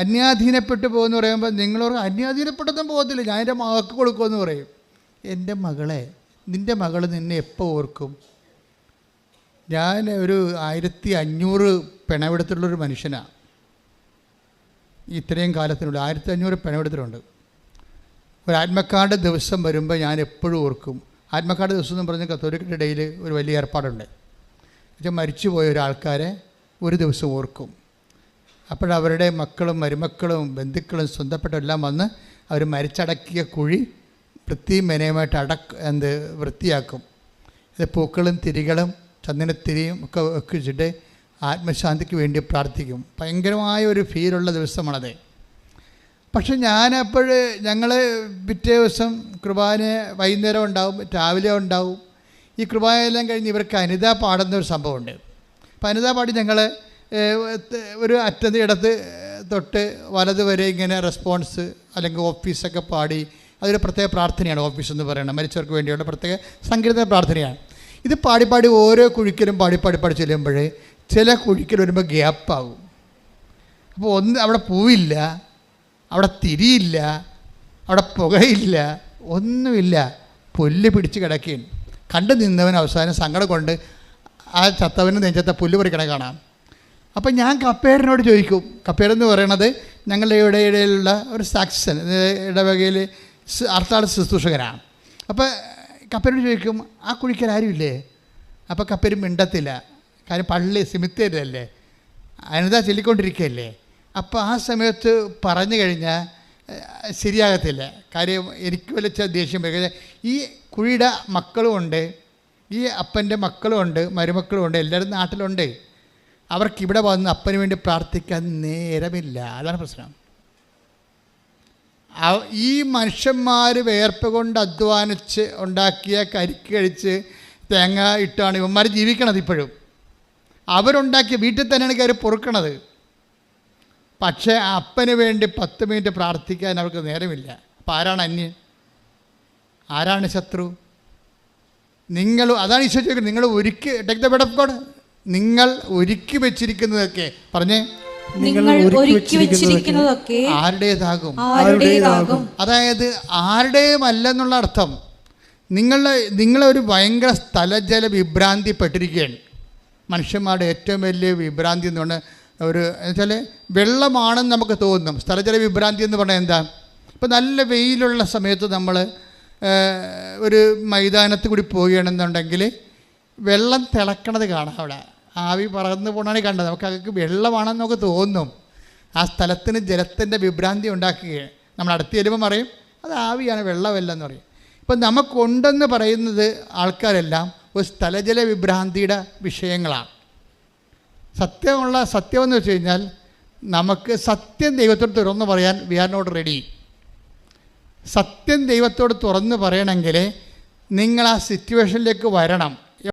അന്യാധീനപ്പെട്ടു പോകുമെന്ന് പറയുമ്പോൾ നിങ്ങളോട് അന്യാധീനപ്പെട്ടൊന്നും പോകത്തില്ല, ഞാൻ എൻ്റെ മകൾക്ക് കൊടുക്കുമെന്ന് പറയും. എൻ്റെ മകളെ, നിൻ്റെ മകൾ നിന്നെ എപ്പോൾ ഓർക്കും? ഞാൻ ഒരു 1500 പിണവെടുത്തിട്ടുള്ളൊരു മനുഷ്യനാണ്. ഇത്രയും കാലത്തിനുള്ളിൽ 1500 പിണവെടുത്തിട്ടുണ്ട്. ഒരു ആത്മക്കാരുടെ ദിവസം വരുമ്പോൾ ഞാൻ എപ്പോഴും ഓർക്കും. ആത്മക്കാരുടെ ദിവസം എന്ന് പറഞ്ഞാൽ കത്തോലിക്കരുടെ ഇടയിൽ ഒരു വലിയ ഏർപ്പാടുണ്ട്. എന്നുവെച്ചാൽ മരിച്ചു പോയ ഒരാൾക്കാരെ ഒരു ദിവസം ഓർക്കും. അപ്പോഴവരുടെ മക്കളും മരുമക്കളും ബന്ധുക്കളും സ്വന്തപ്പെട്ടെല്ലാം വന്ന് അവർ മരിച്ചടക്കിയ കുഴി വൃത്തിയും മെനയുമായിട്ട് വൃത്തിയാക്കും. ഇത് പൂക്കളും തിരികളും ചന്ദനത്തിരിയും ഒക്കെ വെച്ചിട്ട് ആത്മശാന്തിക്ക് വേണ്ടി പ്രാർത്ഥിക്കും. ഭയങ്കരമായ ഒരു ഫീലുള്ള ദിവസമാണത്. പക്ഷെ ഞങ്ങൾ പിറ്റേ ദിവസം കുർബാന വൈകുന്നേരം ഉണ്ടാവും, രാവിലെ ഉണ്ടാവും. ഈ കുർബാനയെല്ലാം കഴിഞ്ഞ് ഇവർക്ക് അനിത പാടുന്നൊരു സംഭവമുണ്ട്. അപ്പോൾ അനിത പാടി ഞങ്ങൾ ഒരു അറ്റത്ത് ഇടത്ത് തൊട്ട് വലത് വരെ ഇങ്ങനെ റെസ്പോൺസ് അല്ലെങ്കിൽ ഓഫീസൊക്കെ പാടി, അതൊരു പ്രത്യേക പ്രാർത്ഥനയാണ്. ഓഫീസ് എന്ന് പറയുന്നത് മരിച്ചവർക്ക് വേണ്ടിയുള്ള പ്രത്യേക സങ്കീർത്തന പ്രാർത്ഥനയാണ്. ഇത് പാടി ഓരോ കുഴിക്കലും പാടി ചെല്ലുമ്പോൾ ചില കുഴിക്കൽ വരുമ്പോൾ ഗ്യാപ്പാകും. അപ്പോൾ അവിടെ പൂവില്ല, അവിടെ തിരിയില്ല, അവിടെ പുകയില്ല, ഒന്നുമില്ല, പുല്ല് പിടിച്ച് കിടക്കുകയും കണ്ടു നിന്നവൻ അവസാനം സങ്കടം കൊണ്ട് ആ ചത്തവന് നെഞ്ചത്തെ പുല്ല് പറിക്കണ കാണാം. അപ്പം ഞാൻ കപ്പേരനോട് ചോദിക്കും. കപ്പേരെന്ന് പറയണത് ഞങ്ങളുടെ ഇടയിലുള്ള ഒരു സാക്സൺ ഇടവകയിൽ ആർത്താട് ശുശ്രൂഷകനാണ്. അപ്പോൾ കപ്പേരോട് ചോദിക്കും, ആ കുഴിക്കൽ ആരുമില്ലേ? അപ്പോൾ കപ്പേര് മിണ്ടത്തില്ല. കാര്യം പള്ളി സിമിത്തേരല്ലേ, അനിത ചൊല്ലിക്കൊണ്ടിരിക്കുകയല്ലേ. അപ്പോൾ ആ സമയത്ത് പറഞ്ഞു കഴിഞ്ഞാൽ ശരിയാകത്തില്ല. കാര്യം എനിക്ക് വലിച്ച ദേഷ്യം വരും. ഈ കുഴിയുടെ മക്കളുമുണ്ട്, ഈ അപ്പൻ്റെ മക്കളുമുണ്ട്, മരുമക്കളുമുണ്ട്, എല്ലാവരും നാട്ടിലുണ്ട്. അവർക്കിവിടെ വന്ന് അപ്പന് വേണ്ടി പ്രാർത്ഥിക്കാൻ നേരമില്ല. അതാണ് പ്രശ്നം. ഈ മനുഷ്യന്മാർ വേർപ്പ് കൊണ്ട് അധ്വാനിച്ച് ഉണ്ടാക്കിയ കരിക്ക് കഴിച്ച് തേങ്ങ ഇട്ടാണ് ഇവന്മാർ ജീവിക്കണത്. ഇപ്പോഴും അവരുണ്ടാക്കിയ വീട്ടിൽ തന്നെയാണ് കയറി പൊറുക്കണത്. പക്ഷേ അപ്പന് വേണ്ടി 10 മിനിറ്റ് പ്രാർത്ഥിക്കാൻ അവർക്ക് നേരമില്ല. അപ്പം ആരാണ് അന്യൻ? ആരാണ് ശത്രു? നിങ്ങൾ, അതാണ് ഈശോ ചോദിക്കുന്നത്. നിങ്ങൾ ഒരുക്കി take the word of God, നിങ്ങൾ ഒരുക്കി വെച്ചിരിക്കുന്നതൊക്കെ പറഞ്ഞേ, ആരുടേതാകും. അതായത് ആരുടേയുമല്ലെന്നുള്ള അർത്ഥം. നിങ്ങളൊരു ഭയങ്കര സ്ഥലജല വിഭ്രാന്തി പെട്ടിരിക്കുകയാണ്. മനുഷ്യന്മാരുടെ ഏറ്റവും വലിയ വിഭ്രാന്തി എന്ന് പറഞ്ഞാൽ എന്നുവെച്ചാൽ വെള്ളമാണെന്ന് നമുക്ക് തോന്നും. സ്ഥലജല വിഭ്രാന്തി എന്ന് പറഞ്ഞാൽ എന്താ? ഇപ്പോൾ നല്ല വെയിലുള്ള സമയത്ത് നമ്മൾ ഒരു മൈതാനത്ത് കൂടി പോവുകയാണെന്നുണ്ടെങ്കിൽ വെള്ളം തിളക്കണത് കാണാം. അവിടെ ആവി പറന്ന് പോകണാണ് കണ്ടത്. നമുക്ക് വെള്ളമാണെന്ന് നമുക്ക് തോന്നും. ആ സ്ഥലത്തിന് ജലത്തിൻ്റെ വിഭ്രാന്തി ഉണ്ടാക്കുകയാണ്. നമ്മൾ അടുത്ത് ചെല്ലുമ്പോൾ പറയും അത് ആവിയാണ്, വെള്ളമല്ലെന്ന് പറയും. ഇപ്പം നമുക്കുണ്ടെന്ന് പറയുന്നത് ആൾക്കാരെല്ലാം ഒരു സ്ഥലജല വിഭ്രാന്തിയുടെ വിഷയങ്ങളാണ്. സത്യമെന്ന് വെച്ച് കഴിഞ്ഞാൽ നമുക്ക് സത്യം ദൈവത്തോട് തുറന്ന് പറയാൻ വി ആർ നോട്ട് റെഡി. സത്യം ദൈവത്തോട് തുറന്ന് പറയണമെങ്കിൽ നിങ്ങൾ ആ സിറ്റുവേഷനിലേക്ക് വരണം.